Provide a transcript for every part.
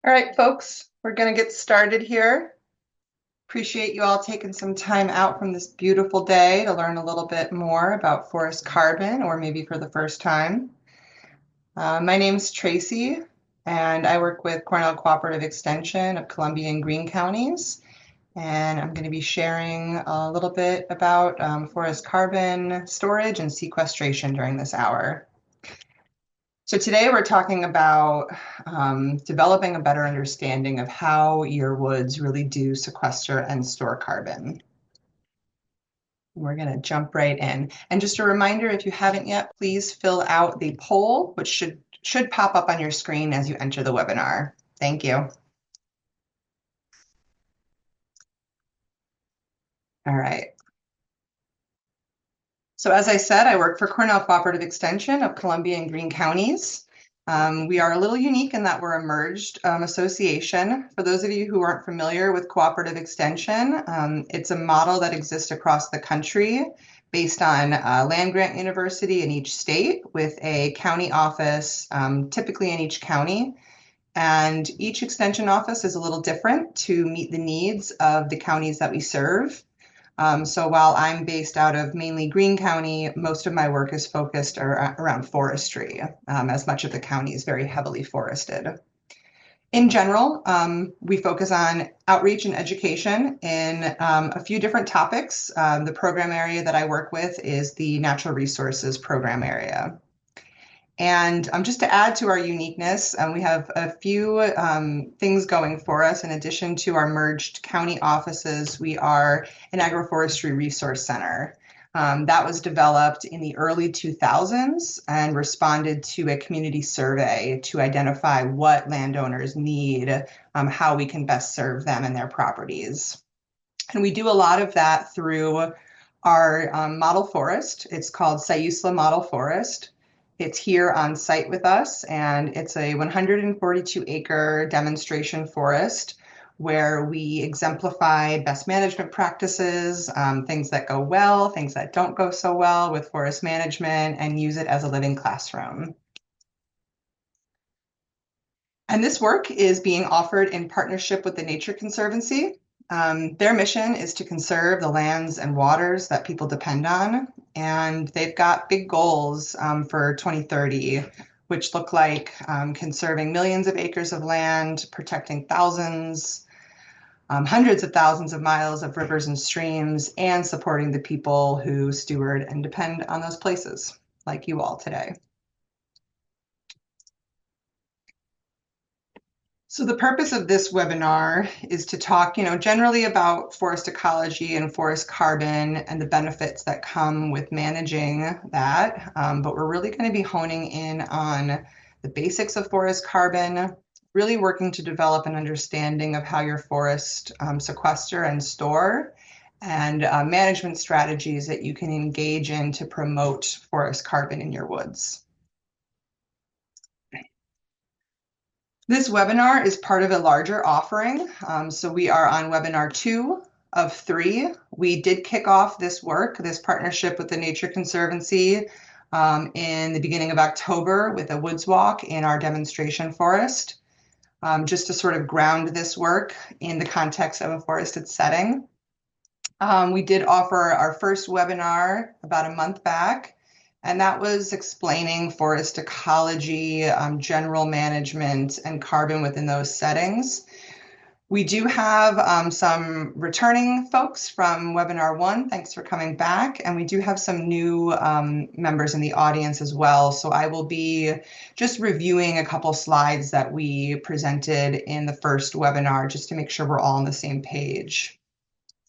All right, folks, we're going to get started here. Appreciate you all taking some time out from this beautiful day to learn a little bit more about forest carbon, or maybe for the first time. My name's Tracy, and I work with Cornell Cooperative Extension of Columbia and Greene counties. And I'm going to be sharing a little bit about forest carbon storage and sequestration during this hour. So today we're talking about developing a better understanding of how your woods really do sequester and store carbon. We're going to jump right in. And just a reminder, if you haven't yet, please fill out the poll, which should pop up on your screen as you enter the webinar. Thank you. All right. So as I said, I work for Cornell Cooperative Extension of Columbia and Greene counties. We are a little unique in that we're a merged association. For those of you who aren't familiar with cooperative extension, it's a model that exists across the country based on land grant university in each state with a county office, typically in each county. And each extension office is a little different to meet the needs of the counties that we serve. So while I'm based out of mainly Greene County, most of my work is focused around forestry, as much of the county is very heavily forested. In general, we focus on outreach and education in a few different topics. The program area that I work with is the natural resources program area. And just to add to our uniqueness, we have a few things going for us. In addition to our merged county offices, we are an agroforestry resource center. That was developed in the early 2000s and responded to a community survey to identify what landowners need, how we can best serve them and their properties. And we do a lot of that through our model forest. It's called Sayusla Model Forest. It's here on site with us, and it's a 142-acre demonstration forest where we exemplify best management practices, things that go well, things that don't go so well with forest management, and use it as a living classroom. And this work is being offered in partnership with the Nature Conservancy. Their mission is to conserve the lands and waters that people depend on. And they've got big goals for 2030, which look like conserving millions of acres of land, protecting thousands, hundreds of thousands of miles of rivers and streams, and supporting the people who steward and depend on those places, like you all today. So the purpose of this webinar is to talk, generally about forest ecology and forest carbon and the benefits that come with managing that. But we're really going to be honing in on the basics of forest carbon, really working to develop an understanding of how your forest sequester and store, and management strategies that you can engage in to promote forest carbon in your woods. This webinar is part of a larger offering. So we are on webinar 2 of 3. We did kick off this work, this partnership with the Nature Conservancy in the beginning of October with a woods walk in our demonstration forest, just to sort of ground this work in the context of a forested setting. We did offer our first webinar about a month back, and that was explaining forest ecology, general management, and carbon within those settings. We do have some returning folks from webinar 1. Thanks for coming back. And we do have some new members in the audience as well. So I will be just reviewing a couple slides that we presented in the first webinar, just to make sure we're all on the same page.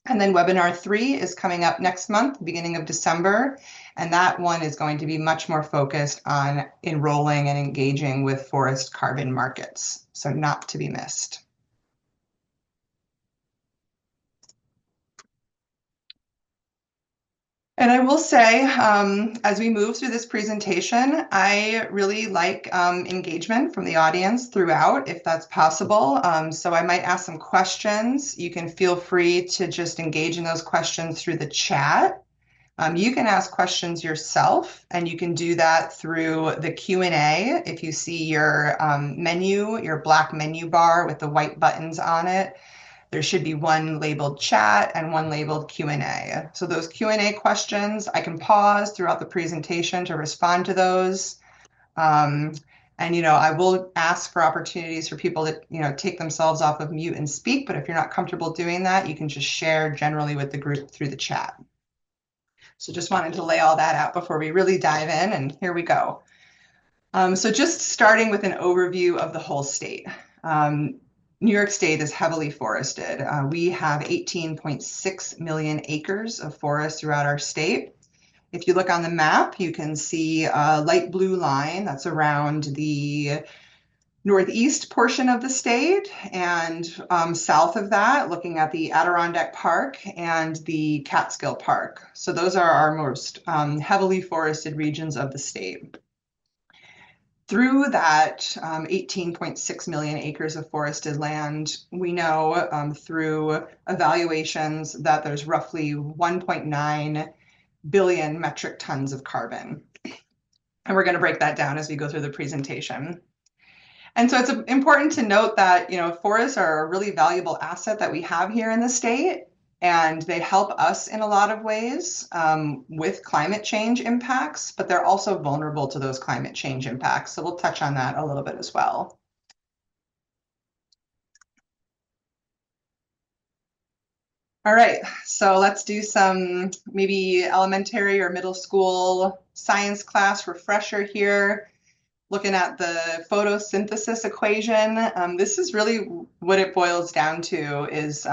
And then webinar 3 is coming up next month, beginning of December. And that one is going to be much more focused on enrolling and engaging with forest carbon markets. So not to be missed. And I will say, as we move through this presentation, I really like engagement from the audience throughout, if that's possible. So I might ask some questions. You can feel free to just engage in those questions through the chat. You can ask questions yourself, and you can do that through the Q&A. If you see your menu, your black menu bar with the white buttons on it, there should be one labeled chat and one labeled Q&A. So those Q&A questions, I can pause throughout the presentation to respond to those. And, I will ask for opportunities for people to, take themselves off of mute and speak. But if you're not comfortable doing that, you can just share generally with the group through the chat. So just wanted to lay all that out before we really dive in, and here we go. So just starting with an overview of the whole state. New York State is heavily forested. We have 18.6 million acres of forest throughout our state. If you look on the map, you can see a light blue line that's around the northeast portion of the state, and south of that, looking at the Adirondack Park and the Catskill Park. So those are our most heavily forested regions of the state. Through that 18.6 million acres of forested land, we know through evaluations that there's roughly 1.9 billion metric tons of carbon. And we're going to break that down as we go through the presentation. And so it's important to note that, forests are a really valuable asset that we have here in the state, and they help us in a lot of ways with climate change impacts, but they're also vulnerable to those climate change impacts. So we'll touch on that a little bit as well. All right, so let's do some maybe elementary or middle school science class refresher here. Looking at the photosynthesis equation, this is really what it boils down to is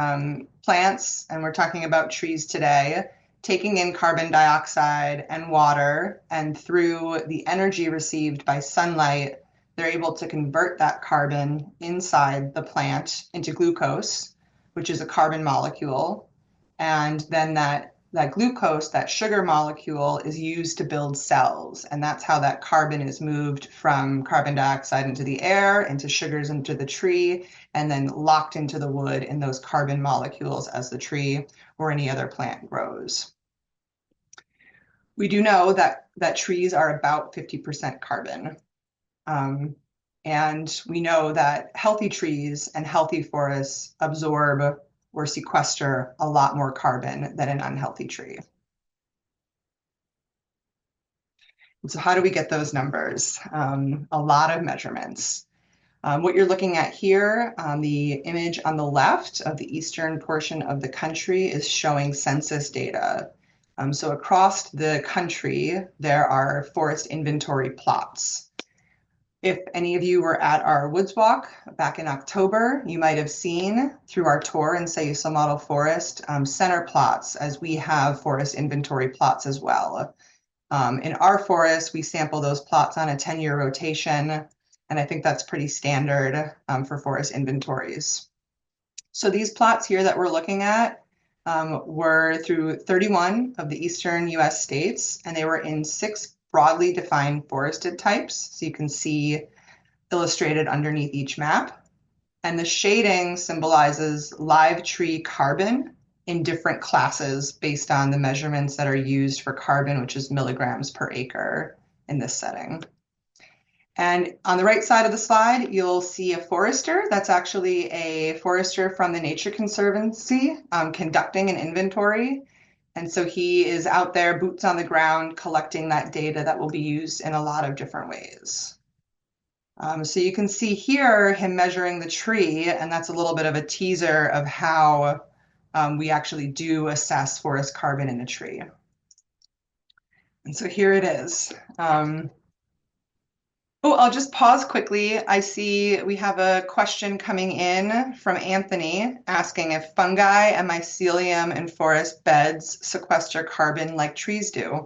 plants, and we're talking about trees today, taking in carbon dioxide and water, and through the energy received by sunlight, they're able to convert that carbon inside the plant into glucose, which is a carbon molecule. And then that glucose, that sugar molecule, is used to build cells. And that's how that carbon is moved from carbon dioxide into the air, into sugars into the tree, and then locked into the wood in those carbon molecules as the tree or any other plant grows. We do know that trees are about 50% carbon. And we know that healthy trees and healthy forests absorb or sequester a lot more carbon than an unhealthy tree. And so how do we get those numbers? A lot of measurements. What you're looking at here on the image on the left of the eastern portion of the country is showing census data. So across the country, there are forest inventory plots. If any of you were at our Woods Walk back in October, you might have seen through our tour in Sayusa Model Forest center plots, as we have forest inventory plots as well. In our forest, we sample those plots on a 10-year rotation, and I think that's pretty standard for forest inventories. So these plots here that we're looking at were through 31 of the eastern US states, and they were in 6 broadly defined forested types. So you can see illustrated underneath each map. And the shading symbolizes live tree carbon in different classes based on the measurements that are used for carbon, which is milligrams per acre in this setting. And on the right side of the slide, you'll see a forester. That's actually a forester from the Nature Conservancy conducting an inventory. And so he is out there, boots on the ground, collecting that data that will be used in a lot of different ways. So you can see here him measuring the tree, and that's a little bit of a teaser of how we actually do assess forest carbon in a tree. And so here it is. I'll just pause quickly. I see we have a question coming in from Anthony asking if fungi and mycelium in forest beds sequester carbon like trees do.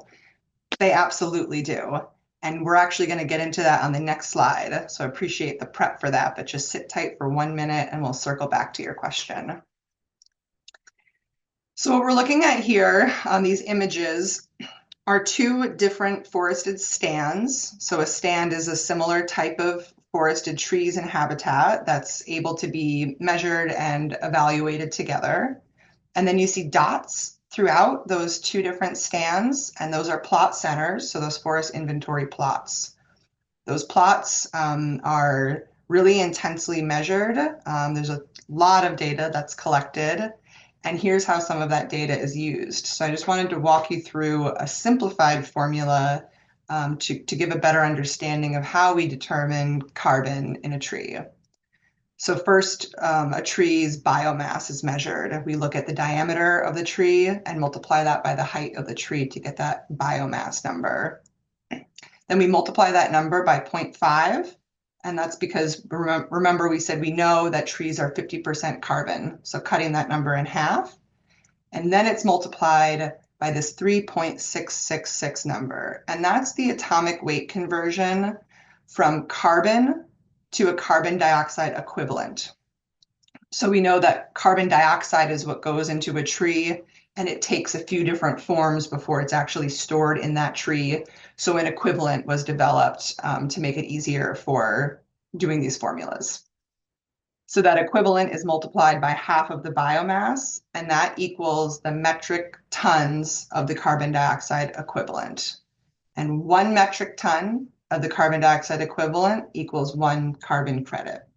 They absolutely do. And we're actually going to get into that on the next slide. So I appreciate the prep for that, but just sit tight for 1 minute and we'll circle back to your question. So what we're looking at here on these images are 2 different forested stands. So a stand is a similar type of forested trees and habitat that's able to be measured and evaluated together. And then you see dots throughout those two different stands, and those are plot centers, so those forest inventory plots. Those plots are really intensely measured. There's a lot of data that's collected, and here's how some of that data is used. So I just wanted to walk you through a simplified formula to give a better understanding of how we determine carbon in a tree. So first, a tree's biomass is measured. We look at the diameter of the tree and multiply that by the height of the tree to get that biomass number. Then we multiply that number by 0.5, and that's because, remember, we said we know that trees are 50% carbon, so cutting that number in half. And then it's multiplied by this 3.666 number, and that's the atomic weight conversion from carbon to a carbon dioxide equivalent. So we know that carbon dioxide is what goes into a tree, and it takes a few different forms before it's actually stored in that tree. So an equivalent was developed to make it easier for doing these formulas. So that equivalent is multiplied by half of the biomass, and that equals the metric tons of the carbon dioxide equivalent. And 1 metric ton of the carbon dioxide equivalent equals 1 carbon credit.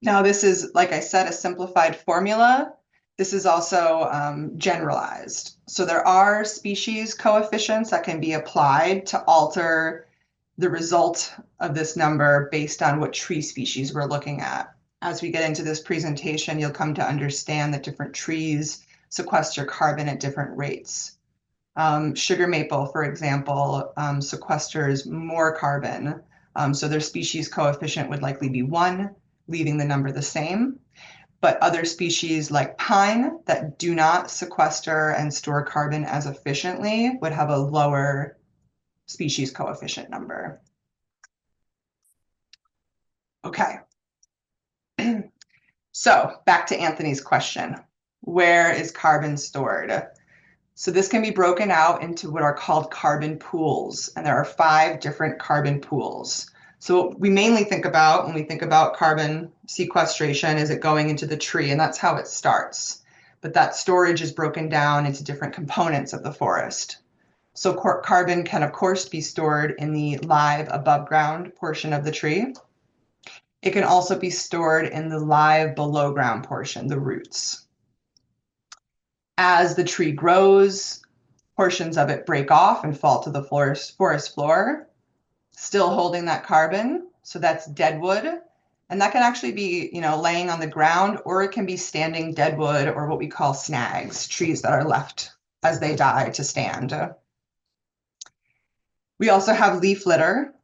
Now, this is, like I said, a simplified formula. This is also generalized. So there are species coefficients that can be applied to alter the result of this number based on what tree species we're looking at. As we get into this presentation, you'll come to understand that different trees sequester carbon at different rates. Sugar maple, for example, sequesters more carbon. So their species coefficient would likely be 1, leaving the number the same. But other species like pine that do not sequester and store carbon as efficiently would have a lower species coefficient number. Okay. So back to Anthony's question. Where is carbon stored? So this can be broken out into what are called carbon pools, and there are 5 different carbon pools. So what we mainly think about when we think about carbon sequestration is it going into the tree, and that's how it starts. But that storage is broken down into different components of the forest. So carbon can, of course, be stored in the live above ground portion of the tree. It can also be stored in the live below ground portion, the roots. As the tree grows, portions of it break off and fall to the forest floor, still holding that carbon. So that's dead wood. And that can actually be, laying on the ground, or it can be standing dead wood, or what we call snags, trees that are left as they die to stand. We also have leaf litter,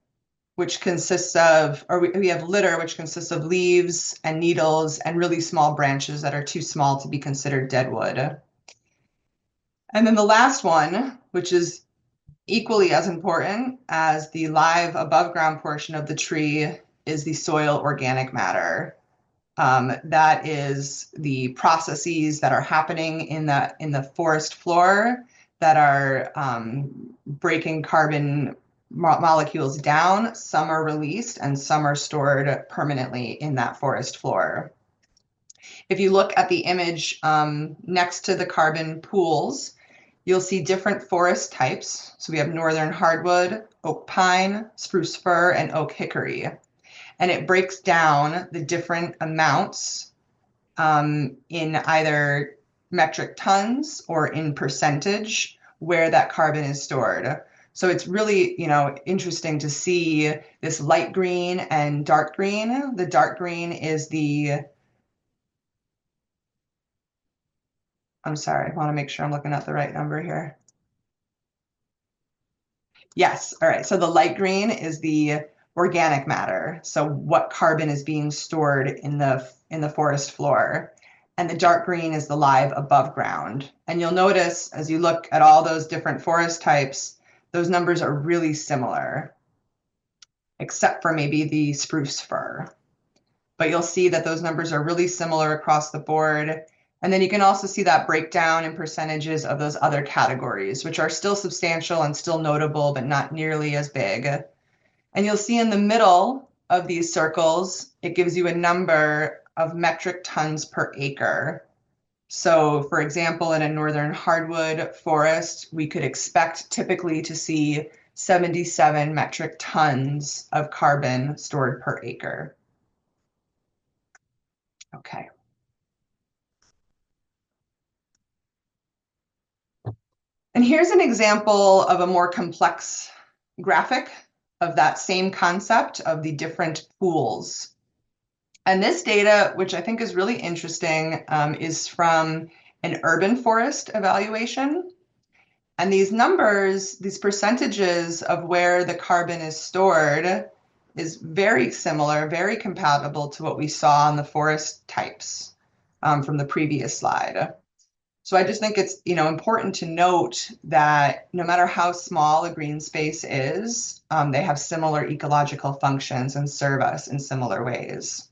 which consists of, or we have litter, which consists of leaves and needles and really small branches that are too small to be considered dead wood. And then the last one, which is equally as important as the live above ground portion of the tree, is the soil organic matter. That is the processes that are happening in the forest floor that are breaking carbon molecules down. Some are released and some are stored permanently in that forest floor. If you look at the image next to the carbon pools, you'll see different forest types. So we have northern hardwood, oak pine, spruce fir, and oak hickory. And it breaks down the different amounts in either metric tons or in percentage where that carbon is stored. So it's really, interesting to see this light green and dark green. The dark green is I'm sorry, I want to make sure I'm looking at the right number here. Yes, all right. So the light green is the organic matter. So what carbon is being stored in the forest floor. And the dark green is the live above ground. And you'll notice as you look at all those different forest types, those numbers are really similar, except for maybe the spruce fir. But you'll see that those numbers are really similar across the board. And then you can also see that breakdown in percentages of those other categories, which are still substantial and still notable, but not nearly as big. And you'll see in the middle of these circles, it gives you a number of metric tons per acre. So, for example, in a northern hardwood forest, we could expect typically to see 77 metric tons of carbon stored per acre. Okay. And here's an example of a more complex graphic of that same concept of the different pools. And this data, which I think is really interesting, is from an urban forest evaluation. And these numbers, these percentages of where the carbon is stored is very similar, very compatible to what we saw on the forest types from the previous slide. So I just think it's, important to note that no matter how small a green space is, they have similar ecological functions and serve us in similar ways.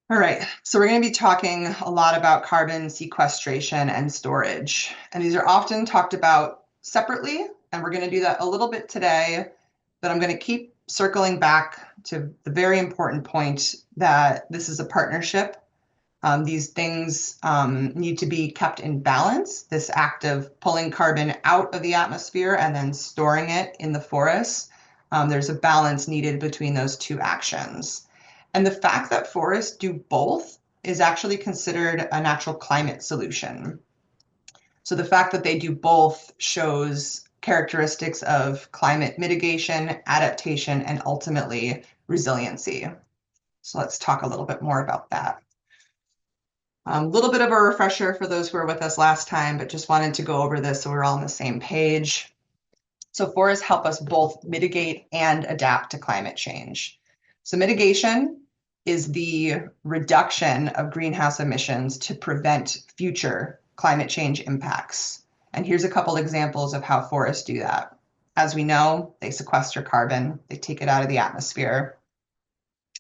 All right, so we're going to be talking a lot about carbon sequestration and storage. And these are often talked about separately, and we're going to do that a little bit today, but I'm going to keep circling back to the very important point that this is a partnership. These things need to be kept in balance. This act of pulling carbon out of the atmosphere and then storing it in the forest, there's a balance needed between those two actions. And the fact that forests do both is actually considered a natural climate solution. So the fact that they do both shows characteristics of climate mitigation, adaptation, and ultimately resiliency. So let's talk a little bit more about that. A little bit of a refresher for those who were with us last time, but just wanted to go over this so we're all on the same page. So forests help us both mitigate and adapt to climate change. So mitigation is the reduction of greenhouse emissions to prevent future climate change impacts. And here's a couple examples of how forests do that. As we know, they sequester carbon, they take it out of the atmosphere.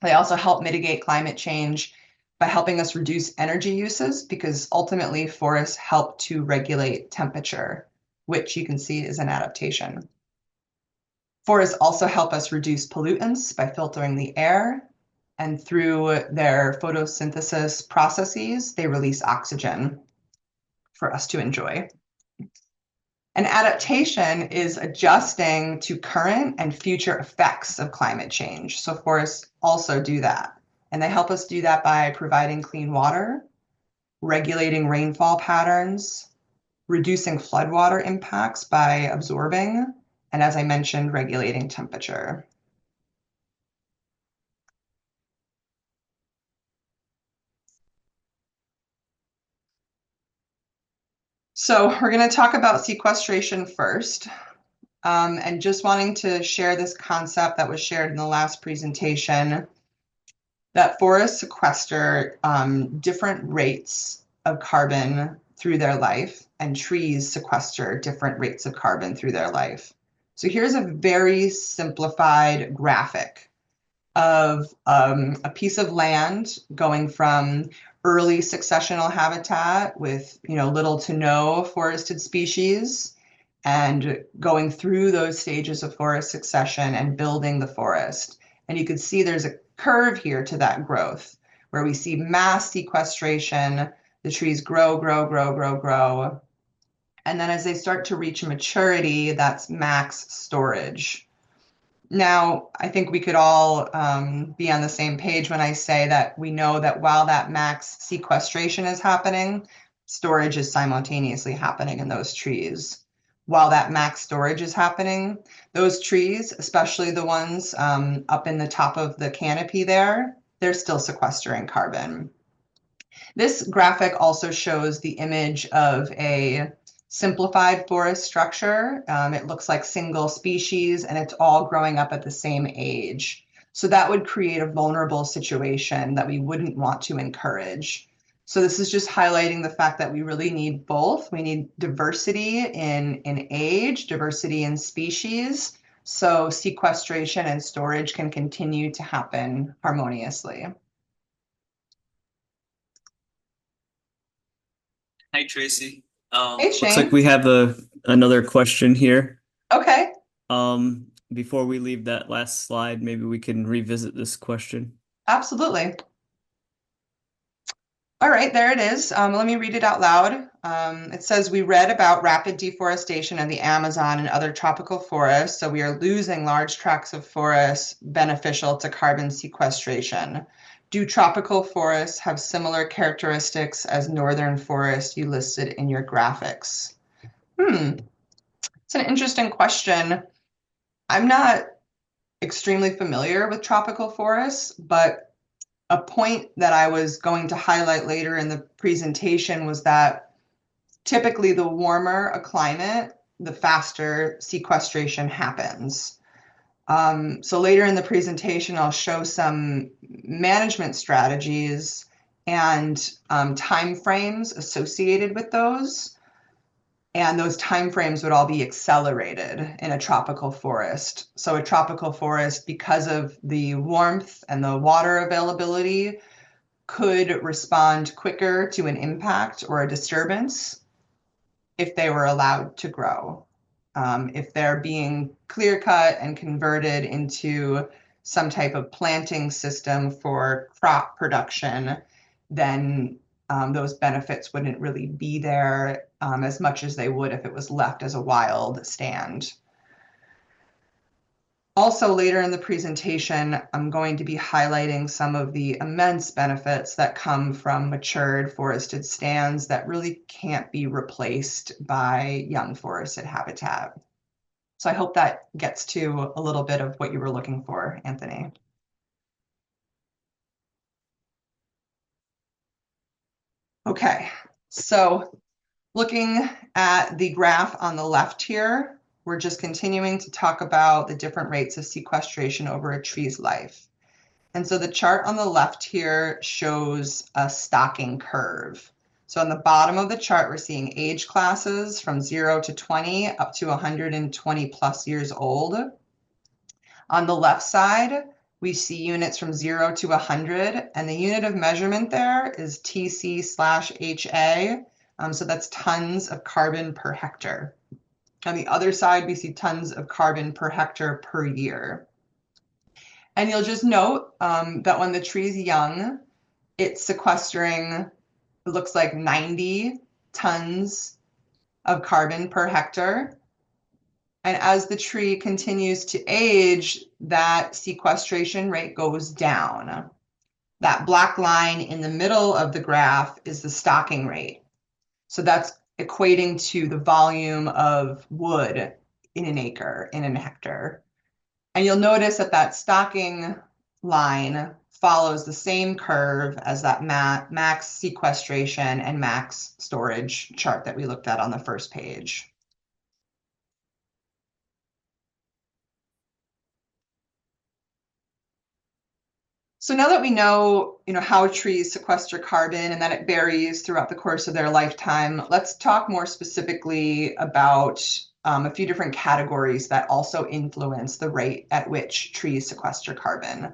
They also help mitigate climate change by helping us reduce energy uses because ultimately forests help to regulate temperature, which you can see is an adaptation. Forests also help us reduce pollutants by filtering the air, and through their photosynthesis processes, they release oxygen for us to enjoy. An adaptation is adjusting to current and future effects of climate change. So forests also do that. And they help us do that by providing clean water, regulating rainfall patterns, reducing floodwater impacts by absorbing, and as I mentioned, regulating temperature. So we're going to talk about sequestration first. And just wanting to share this concept that was shared in the last presentation, that forests sequester different rates of carbon through their life, and trees sequester different rates of carbon through their life. So here's a very simplified graphic of a piece of land going from early successional habitat with little to no forested species and going through those stages of forest succession and building the forest. And you can see there's a curve here to that growth where we see mass sequestration, the trees grow, grow, grow, grow, grow. And then as they start to reach maturity, that's max storage. Now, I think we could all be on the same page when I say that we know that while that max sequestration is happening, storage is simultaneously happening in those trees. While that max storage is happening, those trees, especially the ones up in the top of the canopy there, they're still sequestering carbon. This graphic also shows the image of a simplified forest structure. It looks like single species and it's all growing up at the same age. So that would create a vulnerable situation that we wouldn't want to encourage. So this is just highlighting the fact that we really need both. We need diversity in age, diversity in species, so sequestration and storage can continue to happen harmoniously. Hi, Tracy. Hey, Looks like Shane. we have another question here. Okay. Um, before we leave that last slide, maybe we can revisit this question. Absolutely. All right, there it is. Let me read it out loud. It says, we read about rapid deforestation of the Amazon and other tropical forests, so we are losing large tracts of forests beneficial to carbon sequestration. Do tropical forests have similar characteristics as northern forests you listed in your graphics? It's an interesting question. I'm not extremely familiar with tropical forests, but a point that I was going to highlight later in the presentation was that typically the warmer a climate, the faster sequestration happens. So later in the presentation, I'll show some management strategies and timeframes associated with those. And those timeframes would all be accelerated in a tropical forest. So a tropical forest, because of the warmth and the water availability, could respond quicker to an impact or a disturbance if they were allowed to grow. If they're being clear cut and converted into some type of planting system for crop production, then those benefits wouldn't really be there as much as they would if it was left as a wild stand. Also, later in the presentation, I'm going to be highlighting some of the immense benefits that come from matured forested stands that really can't be replaced by young forested habitat. So I hope that gets to a little bit of what you were looking for, Anthony. Okay, so looking at the graph on the left here, we're just continuing to talk about the different rates of sequestration over a tree's life. And so the chart on the left here shows a stocking curve. So on the bottom of the chart, we're seeing age classes from 0 to 20 up to 120 plus years old. On the left side, we see units from 0 to 100, and the unit of measurement there is TC/HA. So that's tons of carbon per hectare. On the other side, we see tons of carbon per hectare per year. And you'll just note that when the tree is young, it's sequestering, it looks like 90 tons of carbon per hectare. And as the tree continues to age, that sequestration rate goes down. That black line in the middle of the graph is the stocking rate. So that's equating to the volume of wood in an acre, in an hectare. And you'll notice that that stocking line follows the same curve as that max sequestration and max storage chart that we looked at on the first page. So now that we know, how trees sequester carbon and that it varies throughout the course of their lifetime, let's talk more specifically about a few different categories that also influence the rate at which trees sequester carbon.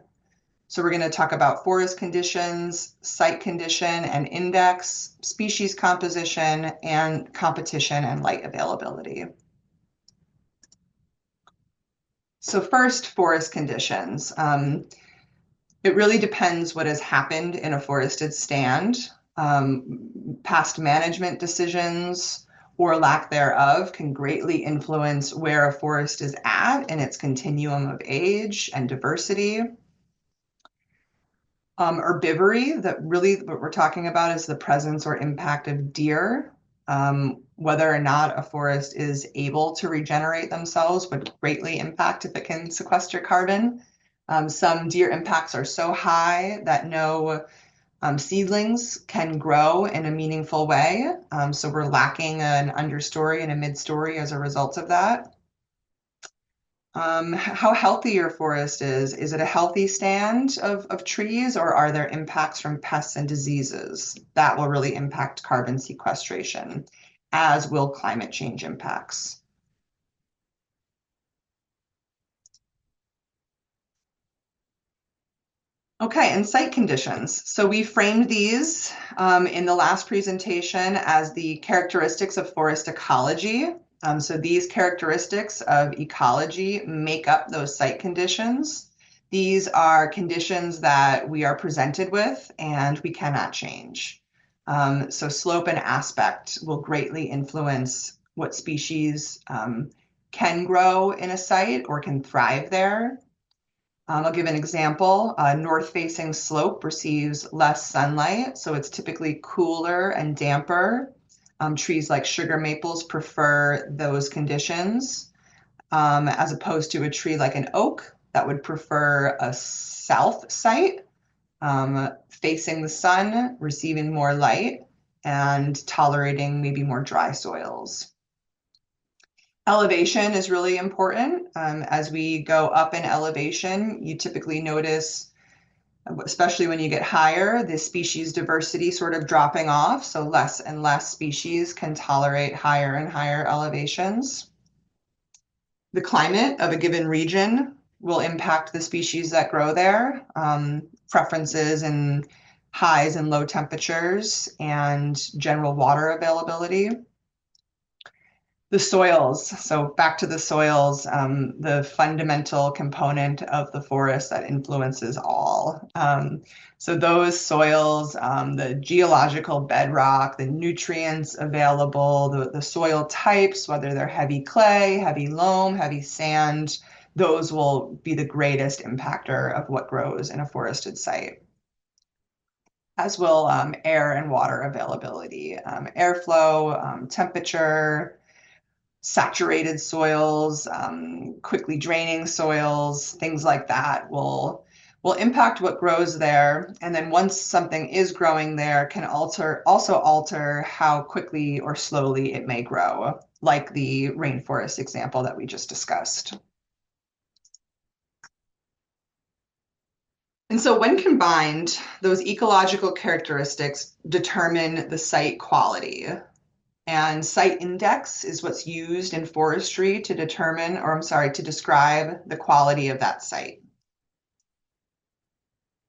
So we're going to talk about forest conditions, site condition and index, species composition, and competition and light availability. So first, forest conditions. It really depends what has happened in a forested stand. Past management decisions or lack thereof can greatly influence where a forest is at in its continuum of age and diversity. Herbivory, that really what we're talking about is the presence or impact of deer. Whether or not a forest is able to regenerate themselves would greatly impact if it can sequester carbon. Some deer impacts are so high that no seedlings can grow in a meaningful way. So we're lacking an understory and a midstory as a result of that. How healthy your forest is. Is it a healthy stand of trees, or are there impacts from pests and diseases? That will really impact carbon sequestration, as will climate change impacts. Okay, and site conditions. So we framed these in the last presentation as the characteristics of forest ecology. So these characteristics of ecology make up those site conditions. These are conditions that we are presented with and we cannot change. So slope and aspect will greatly influence what species can grow in a site or can thrive there. I'll give an example. A north-facing slope receives less sunlight, so it's typically cooler and damper. Trees like sugar maples prefer those conditions, as opposed to a tree like an oak that would prefer a south site, facing the sun, receiving more light, and tolerating maybe more dry soils. Elevation is really important. As we go up in elevation, you typically notice, especially when you get higher, the species diversity sort of dropping off. So less and less species can tolerate higher and higher elevations. The climate of a given region will impact the species that grow there. Preferences in highs and low temperatures and general water availability. The soils, so back to the soils, the fundamental component of the forest that influences all. So those soils, the geological bedrock, the nutrients available, the soil types, whether they're heavy clay, heavy loam, heavy sand, those will be the greatest impactor of what grows in a forested site, as will air and water availability, airflow, temperature, saturated soils, quickly draining soils, things like that will impact what grows there. And then once something is growing there, can also alter how quickly or slowly it may grow, like the rainforest example that we just discussed. And so when combined, those ecological characteristics determine the site quality. And site index is what's used in forestry to determine, or I'm sorry, to describe the quality of that site.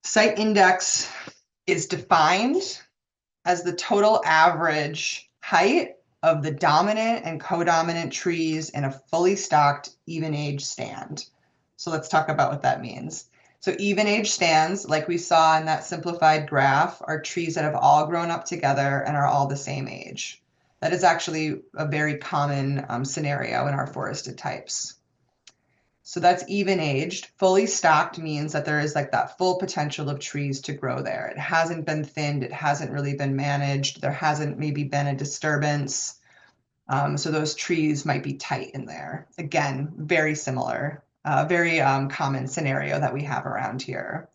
Site index is defined as the total average height of the dominant and codominant trees in a fully stocked even age stand. So let's talk about what that means. So even age stands, like we saw in that simplified graph, are trees that have all grown up together and are all the same age. That is actually a very common scenario in our forested types. So that's even aged. Fully stocked means that there is like that full potential of trees to grow there. It hasn't been thinned. It hasn't really been managed. There hasn't maybe been a disturbance. So those trees might be tight in there. Again, very similar, very common scenario that we have around here.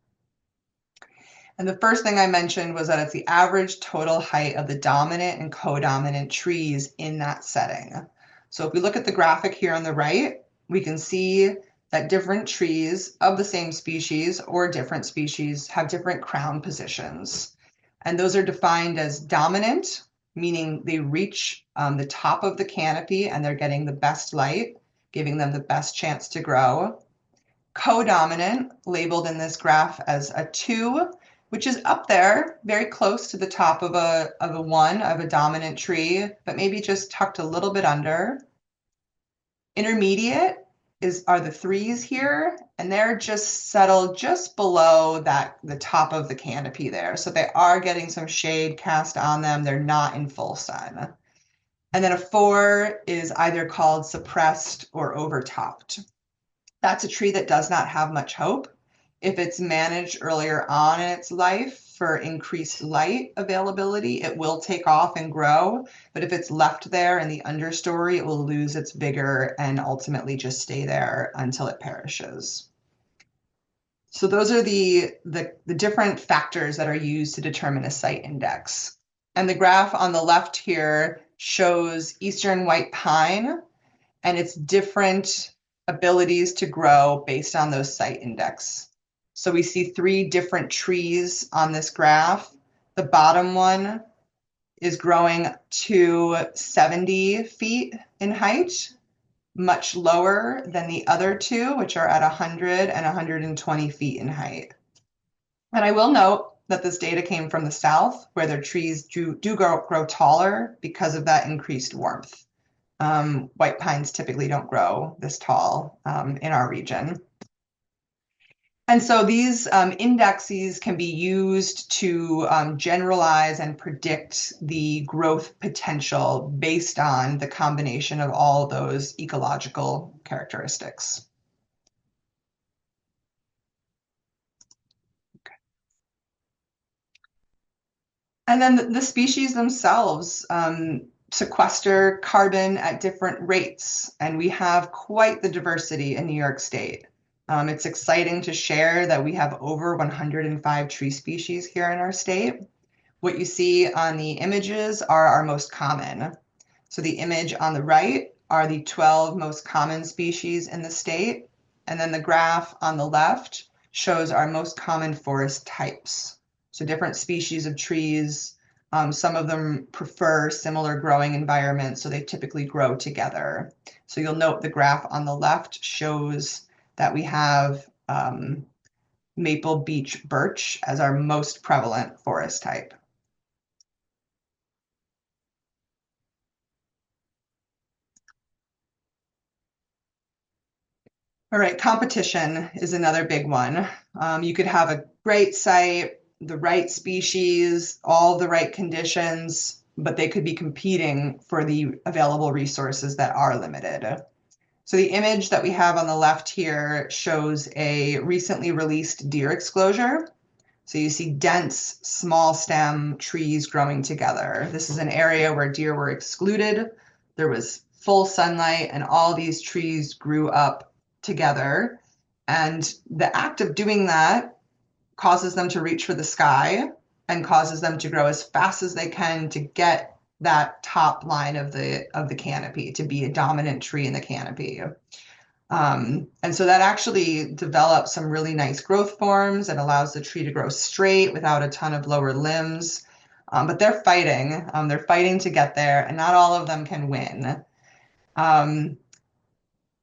And the first thing I mentioned was that it's the average total height of the dominant and codominant trees in that setting. So if we look at the graphic here on the right, we can see that different trees of the same species or different species have different crown positions. And those are defined as dominant, meaning they reach the top of the canopy and they're getting the best light, giving them the best chance to grow. Codominant, labeled in this graph as a 2, which is up there, very close to the top of a 1 of a dominant tree, but maybe just tucked a little bit under. Intermediate are the 3s here, and they're just settled just below the top of the canopy there. So they are getting some shade cast on them. They're not in full sun. And then a 4 is either called suppressed or overtopped. That's a tree that does not have much hope. If it's managed earlier on in its life for increased light availability, it will take off and grow. But if it's left there in the understory, it will lose its vigor and ultimately just stay there until it perishes. So those are the different factors that are used to determine a site index. And the graph on the left here shows eastern white pine and its different abilities to grow based on those site index. So we see 3 different trees on this graph. The bottom one is growing to 70 feet in height, much lower than the other 2, which are at 100 and 120 feet in height. And I will note that this data came from the south, where their trees do grow taller because of that increased warmth. White pines typically don't grow this tall in our region. And so these indexes can be used to generalize and predict the growth potential based on the combination of all those ecological characteristics. And then the species themselves sequester carbon at different rates, and we have quite the diversity in New York State. It's exciting to share that we have over 105 tree species here in our state. What you see on the images are our most common. So the image on the right are the 12 most common species in the state, and then the graph on the left shows our most common forest types. So different species of trees, some of them prefer similar growing environments, so they typically grow together. So you'll note the graph on the left shows that we have maple beech birch as our most prevalent forest type. All right, competition is another big one. You could have a great site, the right species, all the right conditions, but they could be competing for the available resources that are limited. So the image that we have on the left here shows a recently released deer exclosure. So you see dense, small stem trees growing together. This is an area where deer were excluded. There was full sunlight, and all these trees grew up together. And the act of doing that causes them to reach for the sky and causes them to grow as fast as they can to get that top line of the canopy, to be a dominant tree in the canopy. And so that actually develops some really nice growth forms and allows the tree to grow straight without a ton of lower limbs. But they're fighting. They're fighting to get there, and not all of them can win.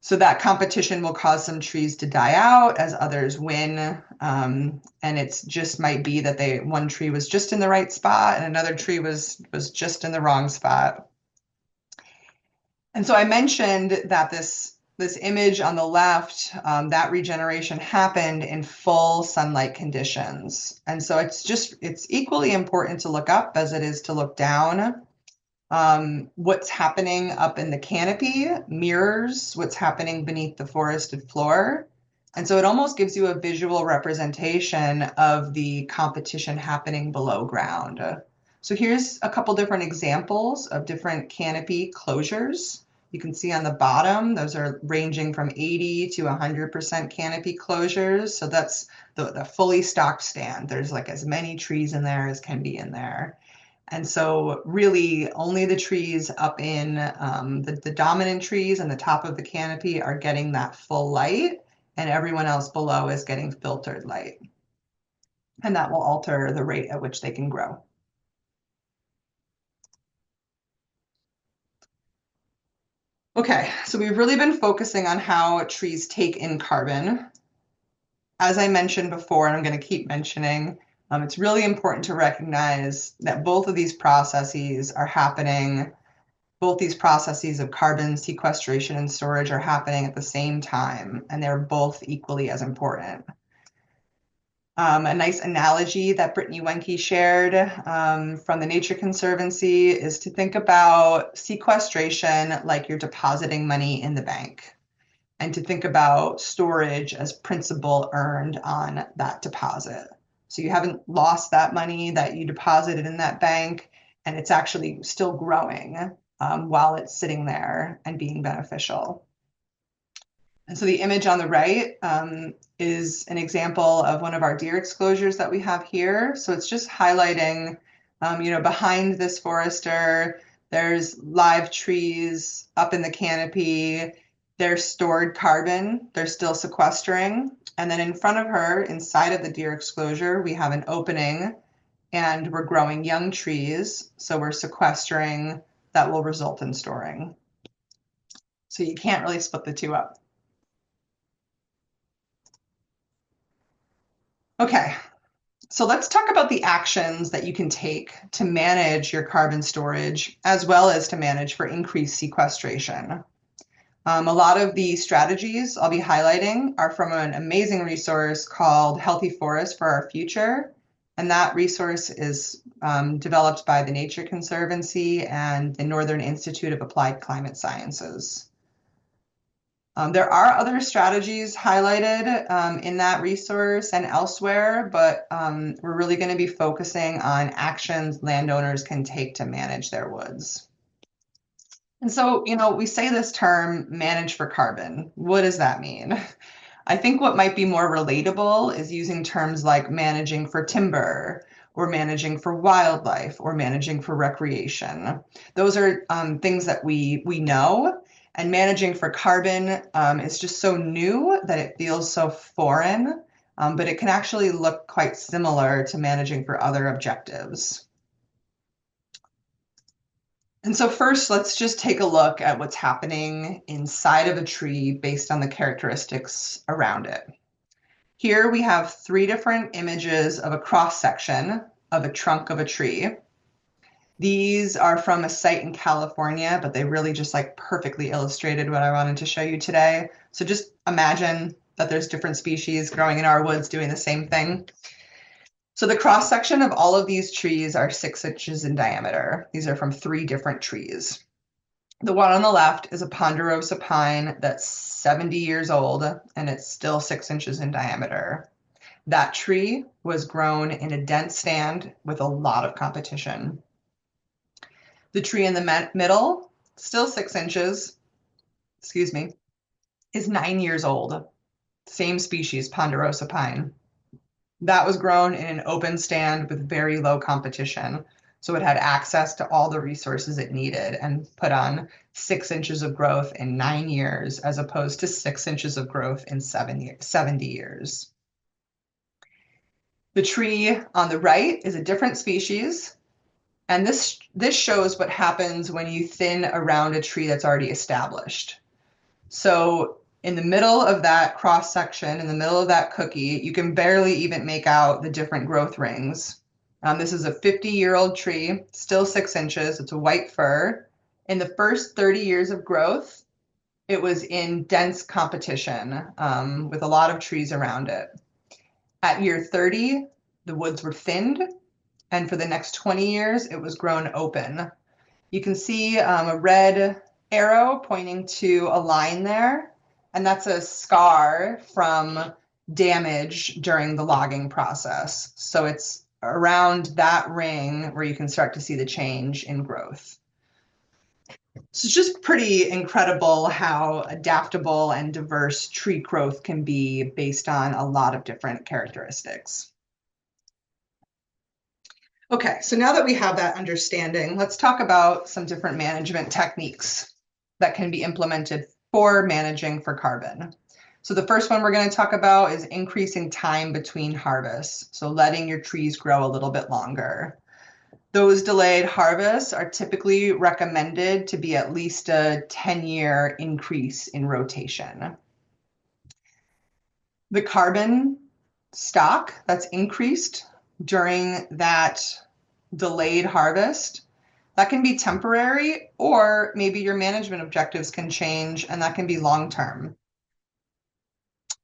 So that competition will cause some trees to die out as others win. And it's just might be that one tree was just in the right spot and another tree was just in the wrong spot. And so I mentioned that this image on the left, that regeneration happened in full sunlight conditions. And so it's equally important to look up as it is to look down. What's happening up in the canopy mirrors what's happening beneath the forested floor. And so it almost gives you a visual representation of the competition happening below ground. So here's a couple different examples of different canopy closures. You can see on the bottom, those are ranging from 80 to 100% canopy closures. So that's the fully stocked stand. There's like as many trees in there as can be in there. And so really only the trees up in the dominant trees and the top of the canopy are getting that full light, and everyone else below is getting filtered light. And that will alter the rate at which they can grow. Okay, so we've really been focusing on how trees take in carbon. As I mentioned before, and I'm going to keep mentioning, it's really important to recognize that both of these processes are happening. Both these processes of carbon sequestration and storage are happening at the same time, and they're both equally as important. A nice analogy that Brittany Wenke shared from the Nature Conservancy is to think about sequestration like you're depositing money in the bank, and to think about storage as principal earned on that deposit. So you haven't lost that money that you deposited in that bank, and it's actually still growing while it's sitting there and being beneficial. And so the image on the right is an example of one of our deer exclosures that we have here. So it's just highlighting, behind this forester, there's live trees up in the canopy. There's stored carbon. They're still sequestering. And then in front of her, inside of the deer exclosure, we have an opening and we're growing young trees. So we're sequestering that will result in storing. So you can't really split the two up. Okay, So let's talk about the actions that you can take to manage your carbon storage as well as to manage for increased sequestration. A lot of the strategies I'll be highlighting are from an amazing resource called Healthy Forests for Our Future. And that resource is developed by the Nature Conservancy and the Northern Institute of Applied Climate Sciences. There are other strategies highlighted in that resource and elsewhere, but we're really going to be focusing on actions landowners can take to manage their woods. And so, we say this term, manage for carbon. What does that mean? I think what might be more relatable is using terms like managing for timber, or managing for wildlife, or managing for recreation. Those are things that we know, and managing for carbon is just so new that it feels so foreign, but it can actually look quite similar to managing for other objectives. And so first, let's just take a look at what's happening inside of a tree based on the characteristics around it. Here we have 3 different images of a cross-section of a trunk of a tree. These are from a site in California, but they really just perfectly illustrated what I wanted to show you today. So just imagine that there's different species growing in our woods doing the same thing. So the cross section of all of these trees are 6 inches in diameter. These are from 3 different trees. The one on the left is a ponderosa pine that's 70 years old, and it's still 6 inches in diameter. That tree was grown in a dense stand with a lot of competition. The tree in the middle, still 6 inches, is 9 years old. Same species, ponderosa pine. That was grown in an open stand with very low competition. So it had access to all the resources it needed and put on 6 inches of growth in 9 years, as opposed to 6 inches of growth in 70 years. The tree on the right is a different species. And this shows what happens when you thin around a tree that's already established. So in the middle of that cross section, in the middle of that cookie, you can barely even make out the different growth rings. This is a 50-year-old tree, still 6 inches. It's a white fir. In the first 30 years of growth, it was in dense competition with a lot of trees around it. At year 30, the woods were thinned, and for the next 20 years, it was grown open. You can see a red arrow pointing to a line there, and that's a scar from damage during the logging process. So it's around that ring where you can start to see the change in growth. So it's just pretty incredible how adaptable and diverse tree growth can be based on a lot of different characteristics. Okay, so now that we have that understanding, let's talk about some different management techniques that can be implemented for managing for carbon. So the first one we're going to talk about is increasing time between harvests, so letting your trees grow a little bit longer. Those delayed harvests are typically recommended to be at least a 10-year increase in rotation. The carbon stock that's increased during that delayed harvest, that can be temporary, or maybe your management objectives can change and that can be long-term.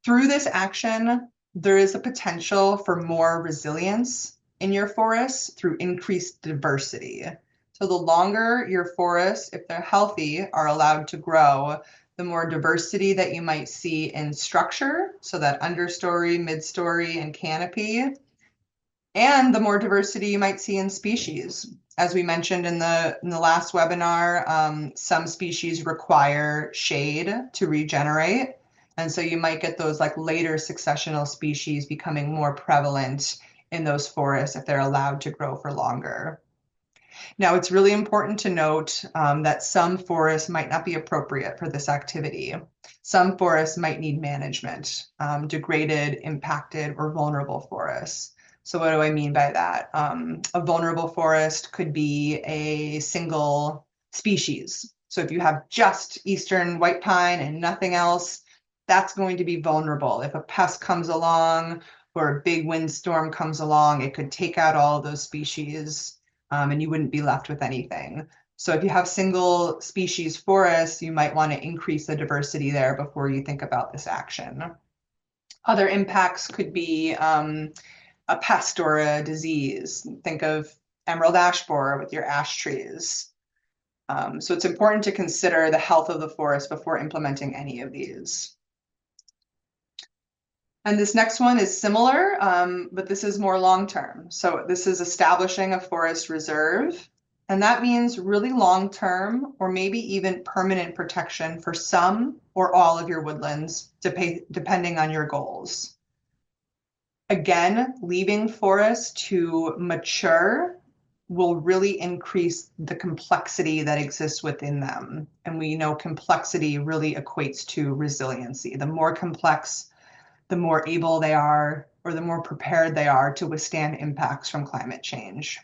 Through this action, there is a potential for more resilience in your forests through increased diversity. So the longer your forests, if they're healthy, are allowed to grow, the more diversity that you might see in structure, so that understory, midstory, and canopy, and the more diversity you might see in species. As we mentioned in the last webinar, some species require shade to regenerate. And so you might get those later successional species becoming more prevalent in those forests if they're allowed to grow for longer. Now, it's really important to note that some forests might not be appropriate for this activity. Some forests might need management, degraded, impacted, or vulnerable forests. So what do I mean by that? A vulnerable forest could be a single species. So if you have just eastern white pine and nothing else, that's going to be vulnerable. If a pest comes along or a big windstorm comes along, it could take out all of those species, and you wouldn't be left with anything. So if you have single species forests, you might want to increase the diversity there before you think about this action. Other impacts could be a pest or a disease. Think of emerald ash borer with your ash trees. So it's important to consider the health of the forest before implementing any of these. And this next one is similar, but this is more long-term. So this is establishing a forest reserve, and that means really long-term or maybe even permanent protection for some or all of your woodlands, depending on your goals. Again, leaving forests to mature will really increase the complexity that exists within them. And we know complexity really equates to resiliency. The more complex, the more able they are, or the more prepared they are to withstand impacts from climate change.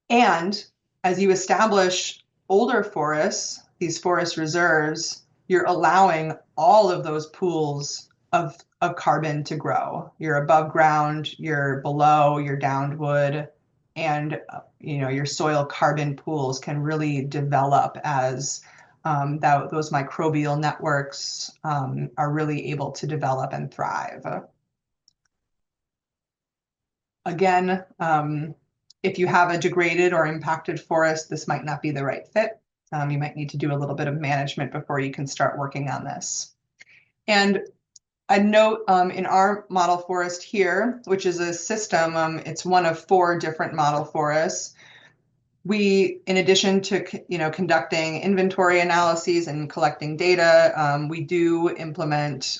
And as you establish older forests, these forest reserves, you're allowing all of those pools of carbon to grow. You're above ground, you're below, you're downwood, and your soil carbon pools can really develop as those microbial networks are really able to develop and thrive. Again, if you have a degraded or impacted forest, this might not be the right fit. You might need to do a little bit of management before you can start working on this. And a note in our model forest here, which is a system, it's one of 4 different model forests. We, in addition to conducting inventory analyses and collecting data, we do implement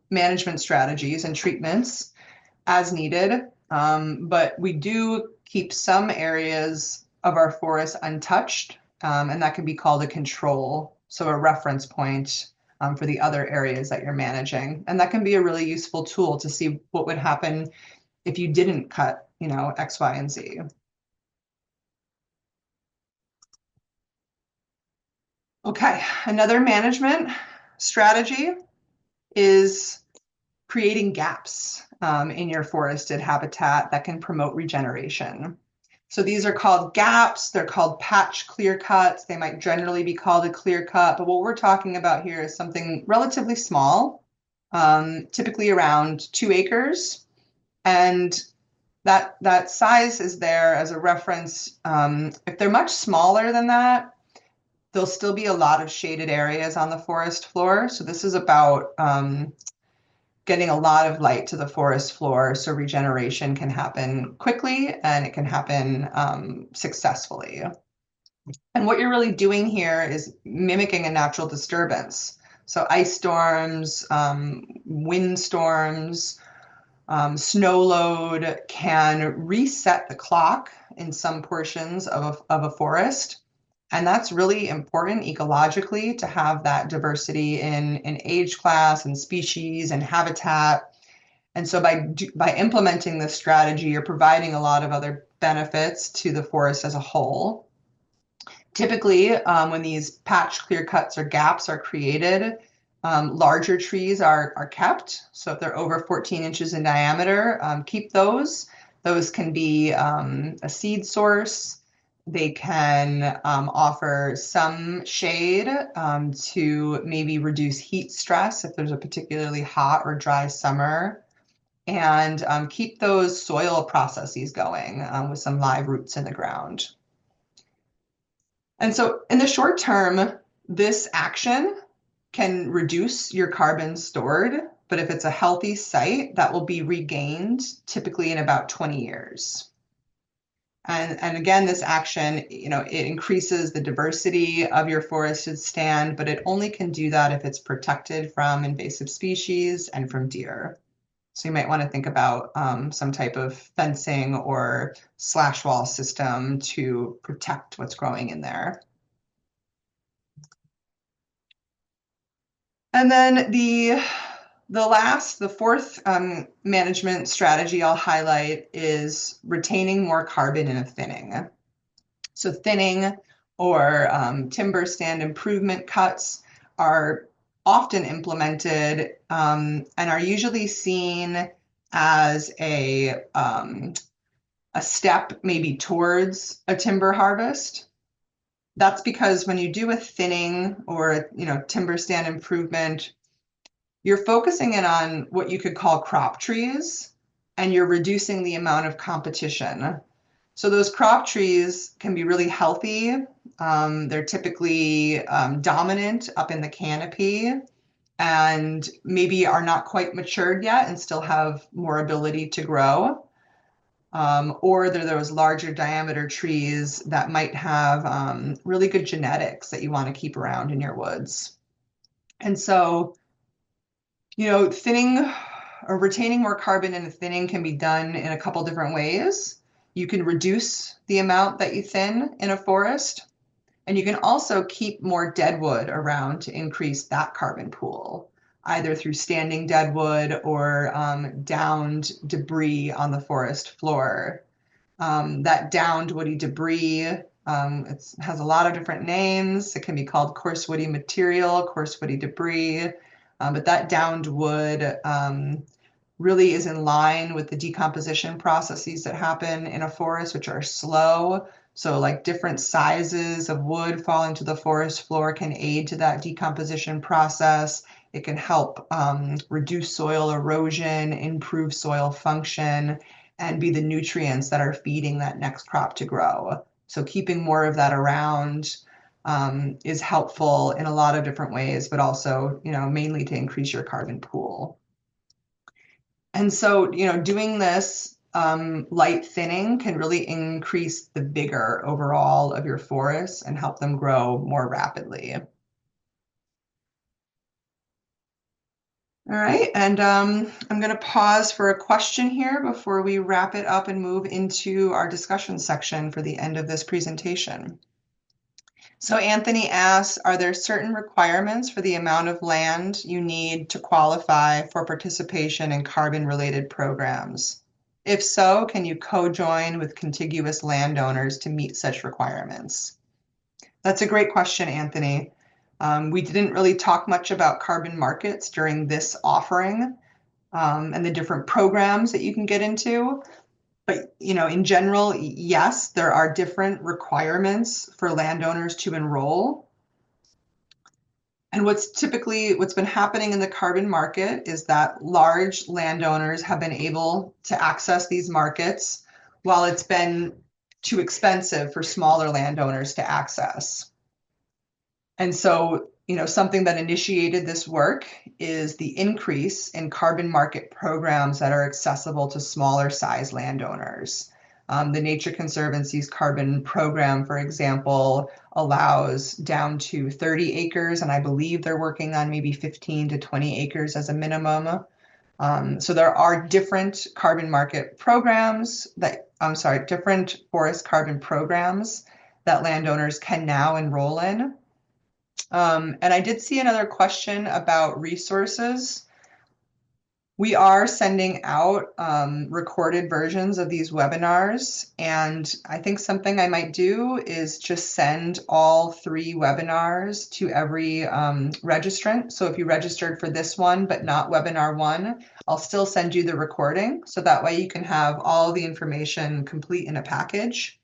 management strategies and treatments as needed. But we do keep some areas of our forest untouched, and that can be called a control, so a reference point for the other areas that you're managing. And that can be a really useful tool to see what would happen if you didn't cut, X, Y, and Z. Okay, another management strategy is creating gaps in your forested habitat that can promote regeneration. So these are called gaps, they're called patch clear cuts, they might generally be called a clear cut, but what we're talking about here is something relatively small, typically around 2 acres. And that size is there as a reference. If they're much smaller than that, there'll still be a lot of shaded areas on the forest floor. So this is about getting a lot of light to the forest floor so regeneration can happen quickly and it can happen successfully. And what you're really doing here is mimicking a natural disturbance. So ice storms, wind storms, snow load can reset the clock in some portions of a forest. And that's really important ecologically to have that diversity in age class and species and habitat. And so by implementing this strategy, you're providing a lot of other benefits to the forest as a whole. Typically, when these patch clear cuts or gaps are created, larger trees are kept. So if they're over 14 inches in diameter, keep those. Those can be a seed source. They can offer some shade to maybe reduce heat stress if there's a particularly hot or dry summer, and keep those soil processes going with some live roots in the ground. And so in the short term, this action can reduce your carbon stored, but if it's a healthy site, that will be regained typically in about 20 years. And again, this action, it increases the diversity of your forested stand, but it only can do that if it's protected from invasive species and from deer. So you might want to think about some type of fencing or slash wall system to protect what's growing in there. And then the fourth management strategy I'll highlight is retaining more carbon in a thinning. So thinning or timber stand improvement cuts are often implemented and are usually seen as a step maybe towards a timber harvest. That's because when you do a thinning or timber stand improvement, you're focusing in on what you could call crop trees, and you're reducing the amount of competition. So those crop trees can be really healthy. They're typically dominant up in the canopy and maybe are not quite matured yet and still have more ability to grow. Or they're those larger diameter trees that might have really good genetics that you want to keep around in your woods. And so, thinning or retaining more carbon in a thinning can be done in a couple different ways. You can reduce the amount that you thin in a forest, and you can also keep more deadwood around to increase that carbon pool, either through standing deadwood or downed debris on the forest floor. That downed woody debris, it has a lot of different names. It can be called coarse woody material, coarse woody debris, but that downed wood really is in line with the decomposition processes that happen in a forest, which are slow. So like different sizes of wood falling to the forest floor can aid to that decomposition process. It can help reduce soil erosion, improve soil function, and be the nutrients that are feeding that next crop to grow. So keeping more of that around is helpful in a lot of different ways, but also, mainly to increase your carbon pool. And so, doing this light thinning can really increase the vigor overall of your forests and help them grow more rapidly. All right, and I'm going to pause for a question here before we wrap it up and move into our discussion section for the end of this presentation. So Anthony asks, are there certain requirements for the amount of land you need to qualify for participation in carbon-related programs? If so, can you co-join with contiguous landowners to meet such requirements? That's a great question, Anthony. We didn't really talk much about carbon markets during this offering and the different programs that you can get into. But, in general, yes, there are different requirements for landowners to enroll. And what's been happening in the carbon market is that large landowners have been able to access these markets while it's been too expensive for smaller landowners to access. And so, something that initiated this work is the increase in carbon market programs that are accessible to smaller size landowners. The Nature Conservancy's carbon program, for example, allows down to 30 acres, and I believe they're working on maybe 15 to 20 acres as a minimum. So there are different carbon market programs different forest carbon programs that landowners can now enroll in. And I did see another question about resources. We are sending out recorded versions of these webinars, and I think something I might do is just send all 3 webinars to every registrant. So if you registered for this one, but not webinar 1, I'll still send you the recording. So that way you can have all the information complete in a package.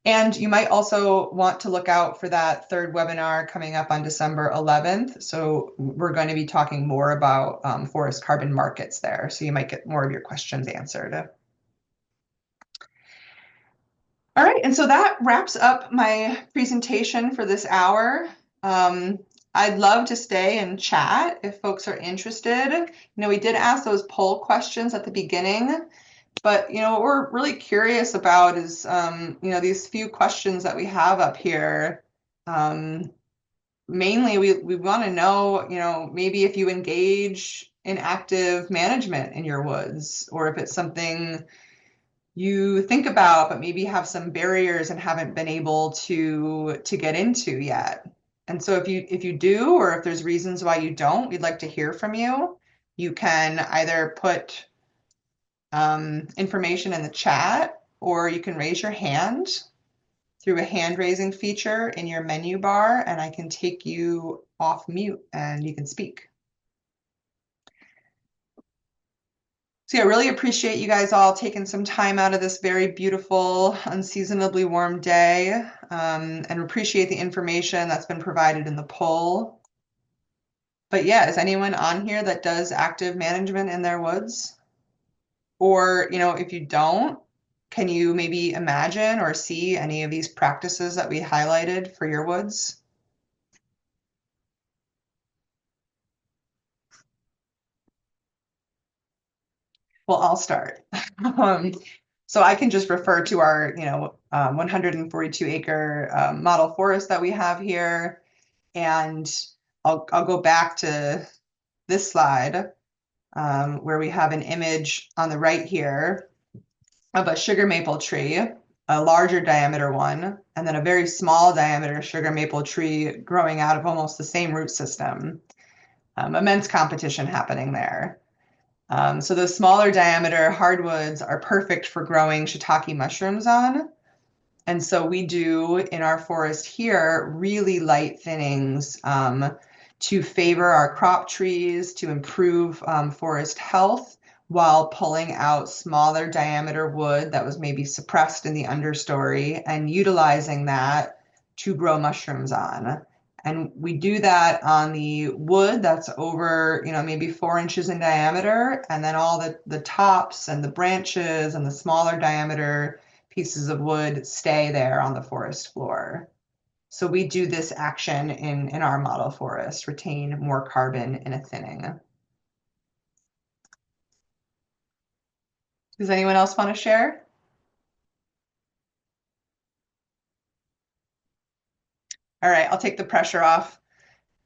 And you might also want to look out for that 3rd webinar coming up on December 11th. So we're going to be talking more about forest carbon markets there. So you might get more of your questions answered. All right, and so that wraps up my presentation for this hour. I'd love to stay and chat if folks are interested. We did ask those poll questions at the beginning. But, what we're really curious about is, these few questions that we have up here. Mainly, we want to know, maybe if you engage in active management in your woods, or if it's something you think about, but maybe have some barriers and haven't been able to get into yet. And so if you do, or if there's reasons why you don't, we'd like to hear from you. You can either put information in the chat, or you can raise your hand. through a hand raising feature in your menu bar, and I can take you off mute and you can speak. So yeah, really appreciate you guys all taking some time out of this very beautiful, unseasonably warm day, and appreciate the information that's been provided in the poll. But yeah, is anyone on here that does active management in their woods? Or, if you don't, can you maybe imagine or see any of these practices that we highlighted for your woods? Well, I'll start. So I can just refer to our, 142 acre model forest that we have here. And I'll go back to this slide where we have an image on the right here of a sugar maple tree, a larger diameter one, and then a very small diameter sugar maple tree growing out of almost the same root system. Immense competition happening there. So those smaller diameter hardwoods are perfect for growing shiitake mushrooms on. And so we do in our forest here really light thinnings to favor our crop trees, to improve forest health, while pulling out smaller diameter wood that was maybe suppressed in the understory and utilizing that to grow mushrooms on. And we do that on the wood that's over, maybe 4 inches in diameter, and then all the tops and the branches and the smaller diameter pieces of wood stay there on the forest floor. So we do this action in our model forest, retain more carbon in a thinning. Does anyone else want to share? All right, I'll take the pressure off.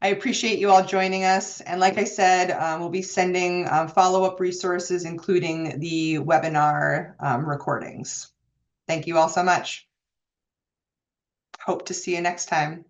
I appreciate you all joining us. And like I said, we'll be sending follow-up resources, including the webinar recordings. Thank you all so much. Hope to see you next time.